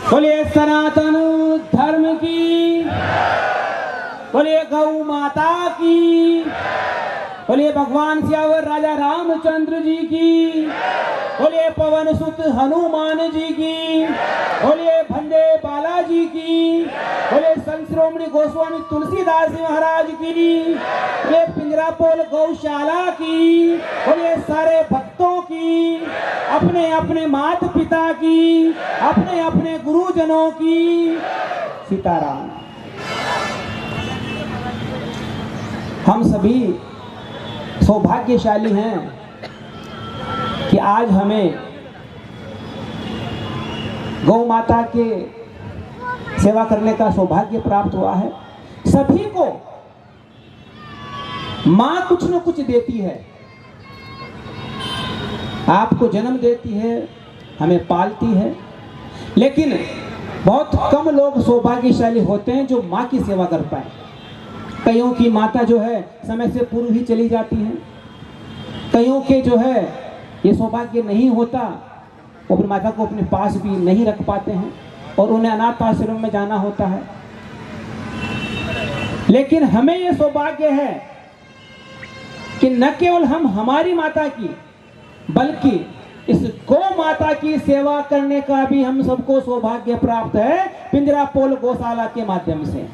बोलिए सनातन धर्म की, बोलिए गौ माता की, बोलिए भगवान सियावर राजा रामचंद्र जी की, बोलिए पवन सुत हनुमान जी की, बोलिए भंडे बालाजी की, बोलिए संत श्रोमणी गोस्वामी तुलसीदास जी महाराज की, बोलिए पिंजरापोल गौशाला की, बोलिए सारे भक्तों की, अपने अपने माता पिता की, अपने अपने गुरुजनों की। सीताराम। हम सभी सौभाग्यशाली हैं कि आज हमें गौ माता के सेवा करने का सौभाग्य प्राप्त हुआ है। सभी को माँ कुछ न कुछ देती है, आपको जन्म देती है, हमें पालती है, लेकिन बहुत कम लोग सौभाग्यशाली होते हैं जो माँ की सेवा कर पाए। कईयों की माता जो है समय से पूर्व ही चली जाती हैं, कईयों के जो है ये सौभाग्य नहीं होता, वो अपनी माता को अपने पास भी नहीं रख पाते हैं और उन्हें अनाथ आश्रम में जाना होता है। लेकिन हमें ये सौभाग्य है कि न केवल हम हमारी माता की बल्कि इस गौ माता की सेवा करने का भी हम सबको सौभाग्य प्राप्त है पिंजरापोल गौशाला के माध्यम से।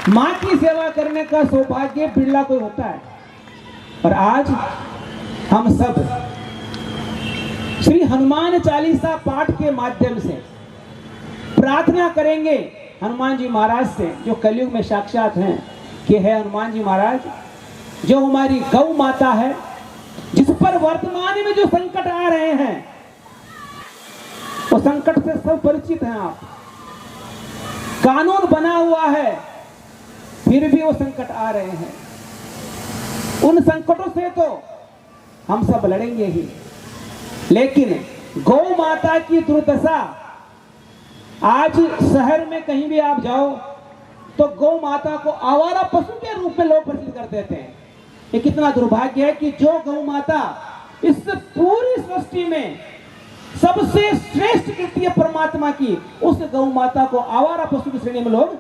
माँ की सेवा करने का सौभाग्य बिरला को होता है। और आज हम सब श्री हनुमान चालीसा पाठ के माध्यम से प्रार्थना करेंगे हनुमान जी महाराज से, जो कलयुग में साक्षात हैं, कि है हनुमान जी महाराज, जो हमारी गौ माता है, जिस पर वर्तमान में जो संकट आ रहे हैं, वो संकट से सब परिचित हैं आप। कानून बना हुआ है, फिर भी वो संकट आ रहे हैं। उन संकटों से तो हम सब लड़ेंगे ही, लेकिन गौ माता की दुर्दशा, आज शहर में कहीं भी आप जाओ तो गौ माता को आवारा पशु के रूप में लोग प्रसिद्ध कर देते हैं। ये कितना दुर्भाग्य है कि जो गौ माता इस पूरी सृष्टि में सबसे श्रेष्ठ कृति है परमात्मा की, उस गौ माता को आवारा पशु की श्रेणी में लोग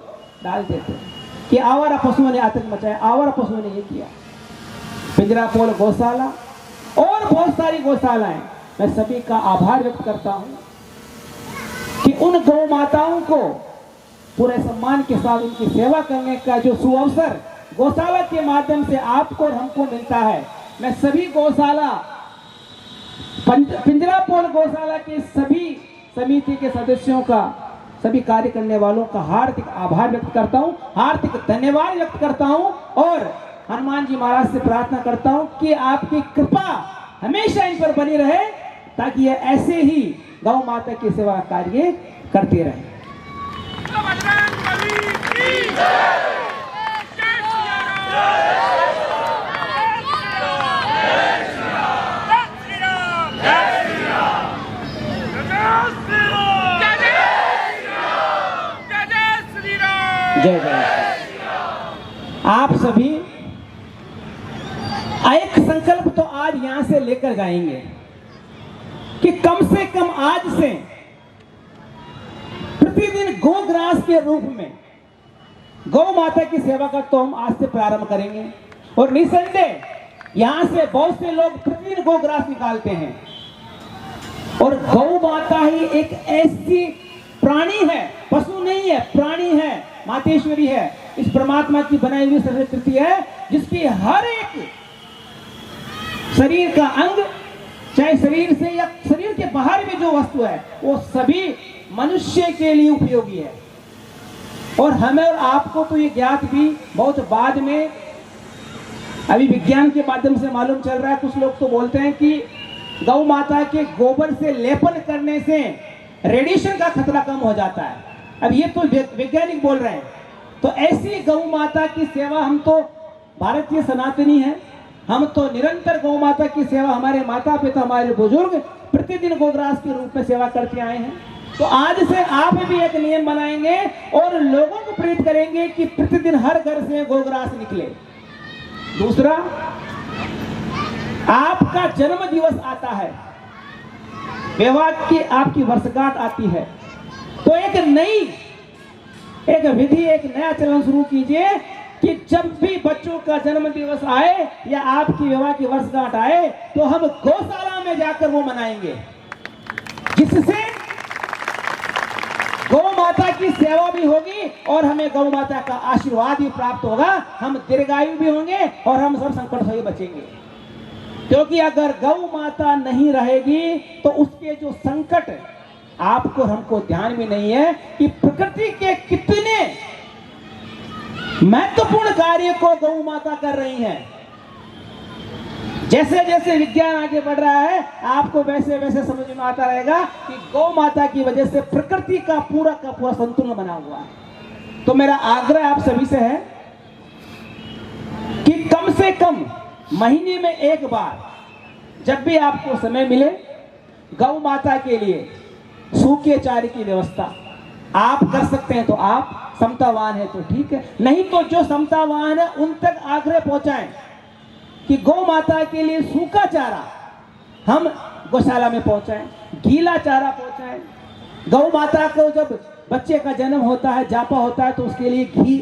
डाल देते हैं कि आवारा पशुओं ने आतंक मचाया, आवारा पशुओं ने ये किया। पिंजरापोल गौशाला और बहुत सारी गौशालाएं, मैं सभी का आभार व्यक्त करता हूं कि उन गौ माताओं को पूरे सम्मान के साथ उनकी सेवा करने का जो सुअवसर गौशाला के माध्यम से आपको और हमको मिलता है। मैं सभी गौशाला, पिंजरापोल गौशाला के सभी समिति के सदस्यों का, सभी कार्य करने वालों का हार्दिक आभार व्यक्त करता हूं, हार्दिक धन्यवाद व्यक्त करता हूं और हनुमान जी महाराज से प्रार्थना करता हूं कि आपकी कृपा हमेशा इन पर बनी रहे, ताकि ये ऐसे ही गौ माता की सेवा कार्य करते रहे। जय जय। आप सभी एक संकल्प तो आज यहां से लेकर जाएंगे कि कम से कम आज से प्रतिदिन गोग्रास के रूप में गौ माता की सेवा का तो हम आज से प्रारंभ करेंगे। और निसंदेह यहां से बहुत से लोग प्रतिदिन गोग्रास निकालते हैं, और गौ माता ही एक ऐसी प्राणी है, पशु नहीं है, प्राणी है, मातेश्वरी है, इस परमात्मा की बनाई हुई सरस्वती है, जिसकी हर एक शरीर का अंग, चाहे शरीर से या शरीर के बाहर भी जो वस्तु है, वो सभी मनुष्य के लिए उपयोगी है। और हमें और आपको तो ये ज्ञात भी बहुत बाद में, अभी विज्ञान के माध्यम से मालूम चल रहा है। कुछ लोग तो बोलते हैं कि गौ माता के गोबर से लेपन करने से रेडिएशन का खतरा कम हो जाता है। अब ये तो वैज्ञानिक बोल रहे हैं। तो ऐसी गौ माता की सेवा, हम तो भारतीय सनातनी हैं, हम तो निरंतर गौ माता की सेवा, हमारे माता पिता, हमारे बुजुर्ग प्रतिदिन गोग्रास के रूप में सेवा करते आए हैं। तो आज से आप भी एक नियम बनाएंगे और लोगों को प्रेरित करेंगे कि प्रतिदिन हर घर से गोग्रास निकले। दूसरा, आपका जन्म दिवस आता है, विवाह की आपकी वर्षगांठ आती है तो एक विधि, एक नया चलन शुरू कीजिए कि जब भी बच्चों का जन्म दिवस आए या आपकी विवाह की वर्षगांठ आए तो हम गौशाला में जाकर वो मनाएंगे, जिससे गौ माता की सेवा भी होगी और हमें गौ माता का आशीर्वाद भी प्राप्त होगा। हम दीर्घायु भी होंगे और हम सब संकट से बचेंगे। क्योंकि अगर गौ माता नहीं रहेगी तो उसके जो संकट आपको हमको ध्यान में नहीं है कि प्रकृति के कितने महत्वपूर्ण कार्य को गौ माता कर रही है। जैसे जैसे विज्ञान आगे बढ़ रहा है आपको वैसे वैसे समझ में आता रहेगा कि गौ माता की वजह से प्रकृति का पूरा संतुलन बना हुआ है। तो मेरा आग्रह आप सभी से है कि कम से कम महीने में एक बार जब भी आपको समय मिले गौ माता के लिए सूखे चारे की व्यवस्था आप कर सकते हैं तो आप, समतावान है तो ठीक है, नहीं तो जो समतावान है उन तक आग्रह पहुंचाएं कि गौ माता के लिए सूखा चारा हम गौशाला में पहुंचाएं, गीला चारा पहुंचाएं। गौ माता को जब बच्चे का जन्म होता है, जापा होता है, तो उसके लिए घी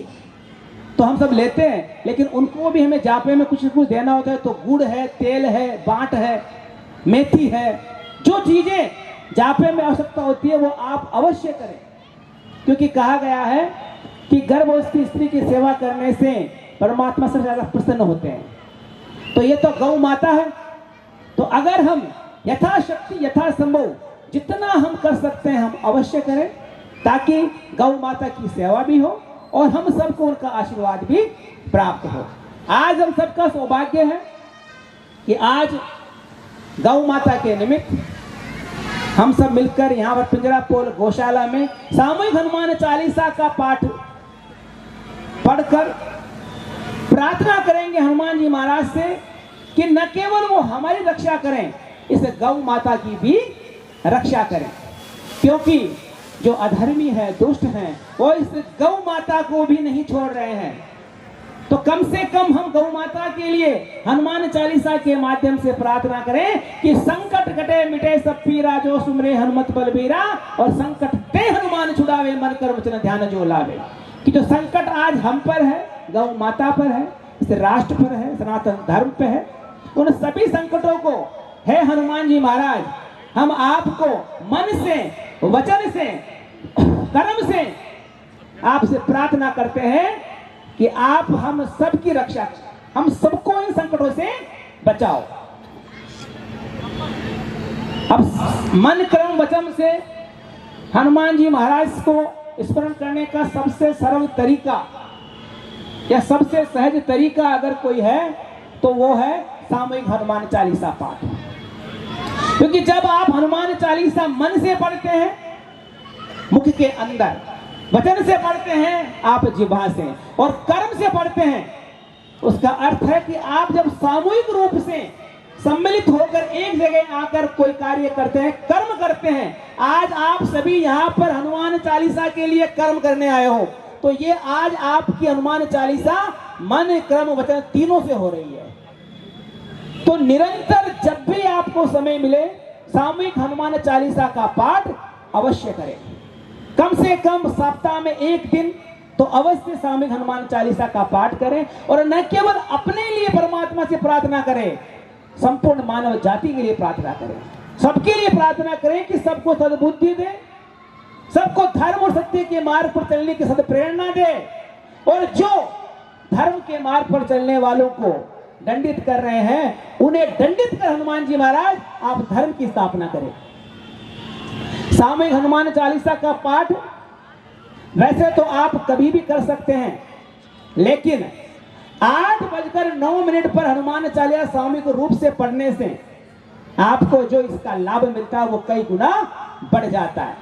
तो हम सब लेते हैं, लेकिन उनको भी हमें जापे में कुछ न कुछ देना होता है। तो गुड़ है, तेल है, बाट है, मेथी है, जो चीजें जापे में आवश्यकता होती है वो आप अवश्य करें। क्योंकि कहा गया है कि गर्भवती स्त्री की सेवा करने से परमात्मा से ज्यादा प्रसन्न होते हैं। तो ये तो गौ माता है। तो अगर हम यथाशक्ति यथासंभव जितना हम कर सकते हैं हम अवश्य करें, ताकि गौ माता की सेवा भी हो और हम सबको उनका आशीर्वाद भी प्राप्त हो। आज हम सबका सौभाग्य है कि आज गौ माता के निमित्त हम सब मिलकर यहाँ पर पिंजरापोल गौशाला में सामूहिक हनुमान चालीसा का पाठ पढ़कर प्रार्थना करेंगे हनुमान जी महाराज से कि न केवल वो हमारी रक्षा करें, इस गौ माता की भी रक्षा करें। क्योंकि जो अधर्मी है, दुष्ट हैं, वो इस गौ माता को भी नहीं छोड़ रहे हैं। तो कम से कम हम गौ माता के लिए हनुमान चालीसा के माध्यम से प्रार्थना करें कि संकट कटे मिटे सब पीरा, जो सुमरे हनुमत बलबीरा, और संकट ते हनुमान छुड़ावे, मन कर वचन ध्यान जो लावे। कि जो संकट आज हम पर है, गौ माता पर है, इस राष्ट्र पर है, सनातन धर्म पे है, उन सभी संकटों को है हनुमान जी महाराज हम आपको मन से, वचन से, कर्म से आपसे प्रार्थना करते हैं कि आप हम सबकी रक्षा, हम सबको इन संकटों से बचाओ। अब मन कर्म वचन से हनुमान जी महाराज को स्मरण करने का सबसे सरल तरीका या सबसे सहज तरीका अगर कोई है तो वो है सामूहिक हनुमान चालीसा पाठ। क्योंकि जब आप हनुमान चालीसा मन से पढ़ते हैं मुख के अंदर, वचन से पढ़ते हैं आप जिह्वा से, और कर्म से पढ़ते हैं, उसका अर्थ है कि आप जब सामूहिक रूप से सम्मिलित होकर एक जगह आकर कोई कार्य करते हैं, कर्म करते हैं। आज आप सभी यहाँ पर हनुमान चालीसा के लिए कर्म करने आए हो, तो ये आज आपकी हनुमान चालीसा मन कर्म वचन तीनों से हो रही है। तो निरंतर जब भी आपको समय मिले सामूहिक हनुमान चालीसा का पाठ अवश्य करें। कम से कम सप्ताह में एक दिन तो अवश्य सामूहिक हनुमान चालीसा का पाठ करें, और न केवल अपने लिए परमात्मा से प्रार्थना करें, संपूर्ण मानव जाति के लिए प्रार्थना करें, सबके लिए प्रार्थना करें कि सबको सद्बुद्धि दे, सबको धर्म और सत्य के मार्ग पर चलने की सद्प्रेरणा दे, और जो धर्म के मार्ग पर चलने वालों को दंडित कर रहे हैं उन्हें दंडित कर हनुमान जी महाराज आप धर्म की स्थापना करें। सामूहिक हनुमान चालीसा का पाठ वैसे तो आप कभी भी कर सकते हैं, लेकिन 8:09 पर हनुमान चालीसा सामूहिक रूप से पढ़ने से आपको जो इसका लाभ मिलता है वो कई गुना बढ़ जाता है।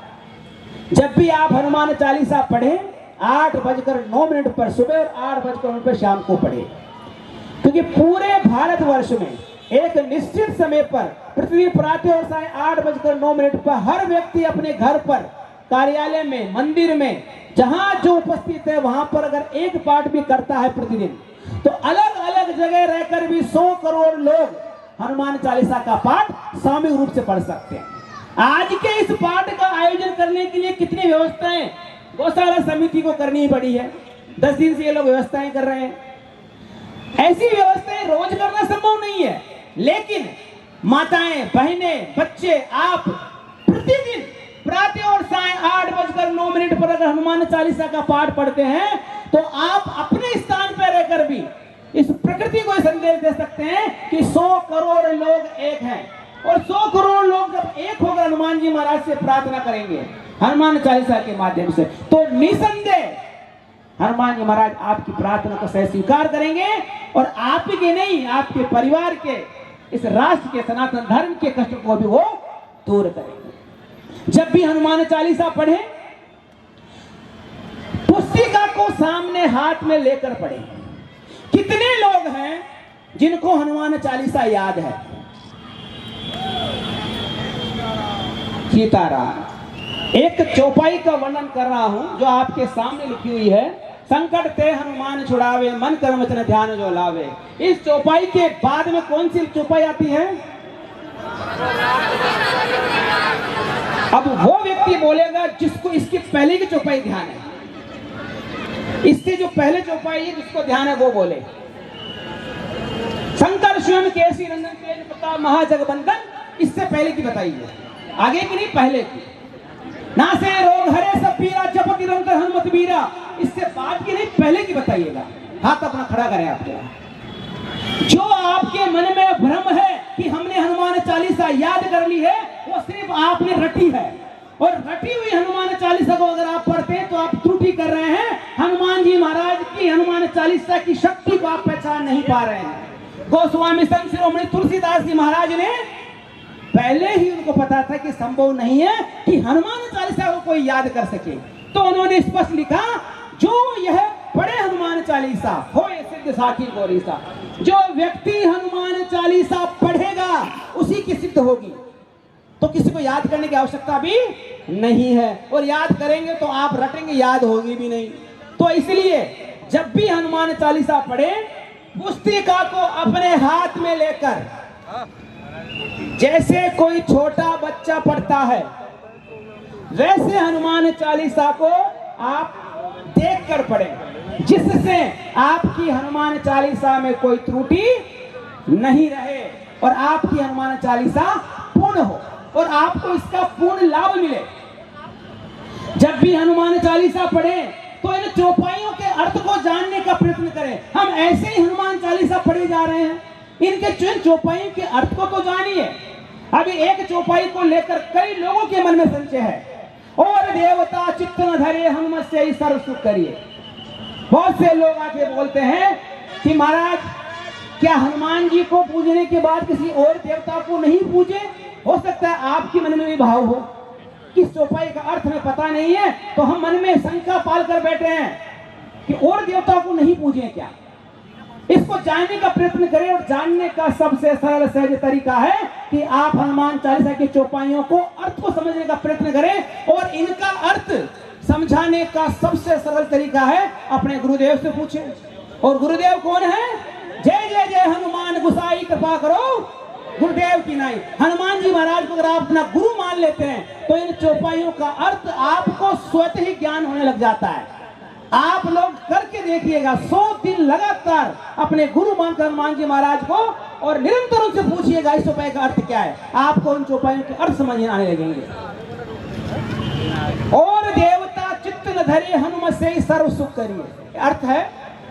जब भी आप हनुमान चालीसा पढ़ें 8:09 पर सुबह और 8:09 पर शाम को पढ़ें, क्योंकि पूरे भारतवर्ष में एक निश्चित समय पर पृथ्वी प्रातः और साय 8:09 पर हर व्यक्ति अपने घर पर, कार्यालय में, मंदिर में, जहां जो उपस्थित है वहां पर अगर एक पाठ भी करता है प्रतिदिन, तो अलग अलग जगह रहकर भी 100 करोड़ लोग हनुमान चालीसा का पाठ सामूहिक रूप से पढ़ सकते हैं। आज के इस पाठ का आयोजन करने के लिए कितनी व्यवस्थाएं गौशाला समिति को करनी पड़ी है। 10 दिन से ये लोग व्यवस्थाएं कर रहे हैं। ऐसी व्यवस्थाएं रोज करना संभव नहीं है, लेकिन माताएं, बहनें, बच्चे आप प्रतिदिन प्रातः और साय 8:09 पर अगर हनुमान चालीसा का पाठ पढ़ते हैं तो आप अपने स्थान पर रहकर भी इस प्रकृति को संदेश दे सकते हैं कि 100 करोड़ लोग एक हैं, और 100 करोड़ लोग जब एक होकर हनुमान जी महाराज से प्रार्थना करेंगे हनुमान चालीसा के माध्यम से, तो निसंदेह हनुमान जी महाराज आपकी प्रार्थना को सही स्वीकार करेंगे और आपके नहीं, आपके परिवार के, इस राष्ट्र के, सनातन धर्म के कष्ट को भी वो दूर करेंगे। जब भी हनुमान चालीसा पढ़े, पुस्तिका को सामने हाथ में लेकर पढ़े। कितने लोग हैं जिनको हनुमान चालीसा याद है? सीताराम। एक चौपाई का वर्णन कर रहा हूं जो आपके सामने लिखी हुई है। संकट ते हनुमान छुड़ावे, मन कर्म वचन ध्यान जो लावे। इस चौपाई के बाद में कौन सी चौपाई आती है? अब वो व्यक्ति बोलेगा जिसको इसकी पहले की चौपाई ध्यान है, इससे जो पहले चौपाई है जिसको ध्यान है वो बोले। शंकर स्वयं केसी नंदन तेज प्रताप महाजगबंदन, इससे पहले की बताइए, आगे की नहीं, पहले की। नासे रोग हरे सब पीरा, जपति निरंतर हनुमत वीरा, इससे बाद की नहीं, पहले की बताइएगा। हाथ अपना खड़ा करें आप। जो आपके मन में भ्रम है कि हमने हनुमान चालीसा याद कर ली है, वो सिर्फ आपने रटी है, और रटी हुई हनुमान चालीसा को अगर आप पढ़ते हैं तो आप त्रुटि कर रहे हैं। हनुमान जी महाराज की हनुमान चालीसा की शक्ति को आप पहचान नहीं पा रहे हैं। गोस्वामी संत शिरोमणि तुलसीदास जी महाराज ने पहले ही उनको पता था कि संभव नहीं है कि हनुमान चालीसा को कोई याद कर सके, तो उन्होंने स्पष्ट लिखा, जो यह पढ़े हनुमान चालीसा होए सिद्ध साखी गौरीसा। जो व्यक्ति हनुमान चालीसा पढ़ेगा उसी की सिद्ध होगी, तो किसी को याद करने की आवश्यकता भी नहीं है, और याद करेंगे तो आप रटेंगे, याद होगी भी नहीं। तो इसलिए जब भी हनुमान चालीसा पढ़े, पुस्तिका को अपने हाथ में लेकर, जैसे कोई छोटा बच्चा पढ़ता है वैसे हनुमान चालीसा को आप देखकर पढ़ें, जिससे आपकी हनुमान चालीसा में कोई त्रुटि नहीं रहे और आपकी हनुमान चालीसा पूर्ण हो और आपको इसका पूर्ण लाभ मिले। जब भी हनुमान चालीसा पढ़ें तो इन चौपाइयों के अर्थ को जानने का प्रयत्न करें। हम ऐसे ही हनुमान चालीसा पढ़े जा रहे हैं, इनके चौपाइयों के अर्थ को तो जानिए। अभी एक चौपाई को लेकर कई लोगों के मन में संशय है, और देवता चित्त न धरे हनुमत से ही सर्व सुख करिए। बहुत से लोग आके बोलते हैं कि महाराज क्या हनुमान जी को पूजने के बाद किसी और देवता को नहीं पूजे? हो सकता है आपके मन में भी भाव हो कि चौपाई का अर्थ में पता नहीं है, तो हम मन में शंका पाल कर बैठे हैं कि और देवता को नहीं पूजे क्या। इसको जानने का प्रयत्न करें, और जानने का सबसे सरल सहज तरीका है कि आप हनुमान चालीसा की चौपाइयों को अर्थ को समझने का प्रयत्न करें, और इनका अर्थ समझाने का सबसे सरल तरीका है अपने गुरुदेव से पूछें। और गुरुदेव कौन है? जय जय जय हनुमान गुसाई, कृपा करो गुरुदेव की नाई। हनुमान जी महाराज को अगर आप अपना गुरु मान लेते हैं तो इन चौपाइयों का अर्थ आपको स्वतः ही ज्ञान होने लग जाता है। आप लोग करके देखिएगा, 100 दिन लगातार अपने गुरु मानकर हनुमान जी महाराज को, और निरंतर उनसे पूछिएगा इस चौपाई का अर्थ क्या है, आपको उन चौपाइयों के अर्थ समझ आने लगेंगे। और देवता चित्त न धरे हनुमत से ही सर्व सुख करिए। अर्थ है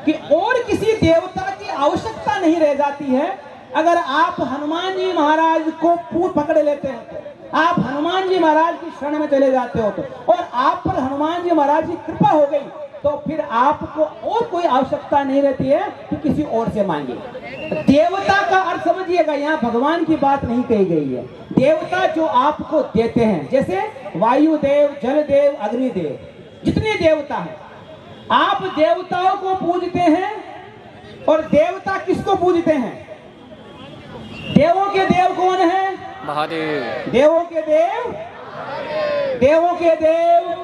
कि और किसी देवता की आवश्यकता नहीं रह जाती है अगर आप हनुमान जी महाराज को पकड़ लेते हैं तो, आप हनुमान जी महाराज की शरण में चले जाते हो तो, और आप पर हनुमान जी महाराज की कृपा हो गई तो फिर आपको और कोई आवश्यकता नहीं रहती है कि किसी और से मांगे। देवता का अर्थ समझिएगा, यहाँ भगवान की बात नहीं कही गई है। देवता जो आपको देते हैं, जैसे वायुदेव, जलदेव, अग्निदेव, जितने देवता हैं, आप देवताओं को पूजते हैं। और देवता किसको पूजते हैं? देवों के देव कौन है? महादेव। देवों के देव, देवों के देव,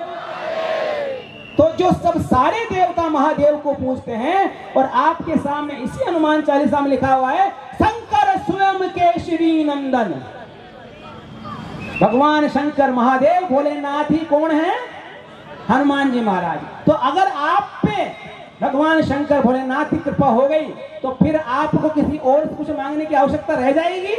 तो जो सब सारे देवता महादेव को पूजते हैं। और आपके सामने इसी हनुमान चालीसा में लिखा हुआ है, शंकर स्वयं केशरी नंदन। भगवान शंकर महादेव भोलेनाथ ही कौन है? हनुमान जी महाराज। तो अगर आप पे भगवान शंकर भोलेनाथ की कृपा हो गई तो फिर आपको किसी और से कुछ मांगने की आवश्यकता रह जाएगी?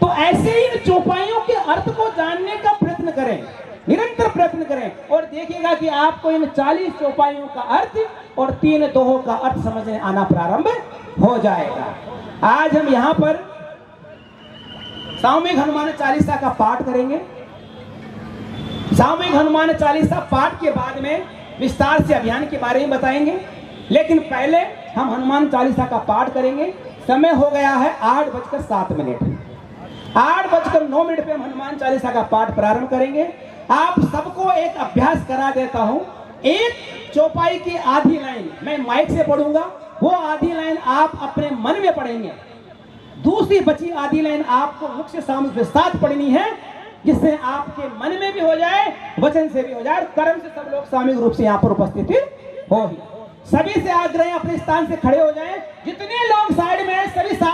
तो ऐसे ही इन चौपाइयों के अर्थ को जानने का प्रयत्न करें, निरंतर प्रयत्न करें और देखिएगा कि आपको इन 40 चौपाइयों का अर्थ और 3 दोहों का अर्थ समझने आना प्रारंभ हो जाएगा। आज हम यहाँ पर सामूहिक हनुमान चालीसा का पाठ करेंगे। सामूहिक हनुमान चालीसा पाठ के बाद में विस्तार से अभियान के बारे में बताएंगे, लेकिन पहले हम हनुमान चालीसा का पाठ करेंगे। समय हो गया है 8:07। 8:09 पे हम हनुमान चालीसा का पाठ प्रारंभ करेंगे। आप सबको एक अभ्यास करा देता हूं। एक चौपाई की आधी लाइन मैं माइक से पढ़ूंगा, वो आधी लाइन आप अपने मन में पढ़ेंगे। दूसरी बची आधी लाइन आपको मुख से सामने साथ पढ़नी है, जिससे आपके मन में भी हो जाए, वचन से भी हो जाए, कर्म से सब लोग सामूहिक रूप से यहाँ पर उपस्थित होगी। सभी से आग्रह अपने स्थान से खड़े हो जाएं। जितने लोग साइड में हैं सभी साथ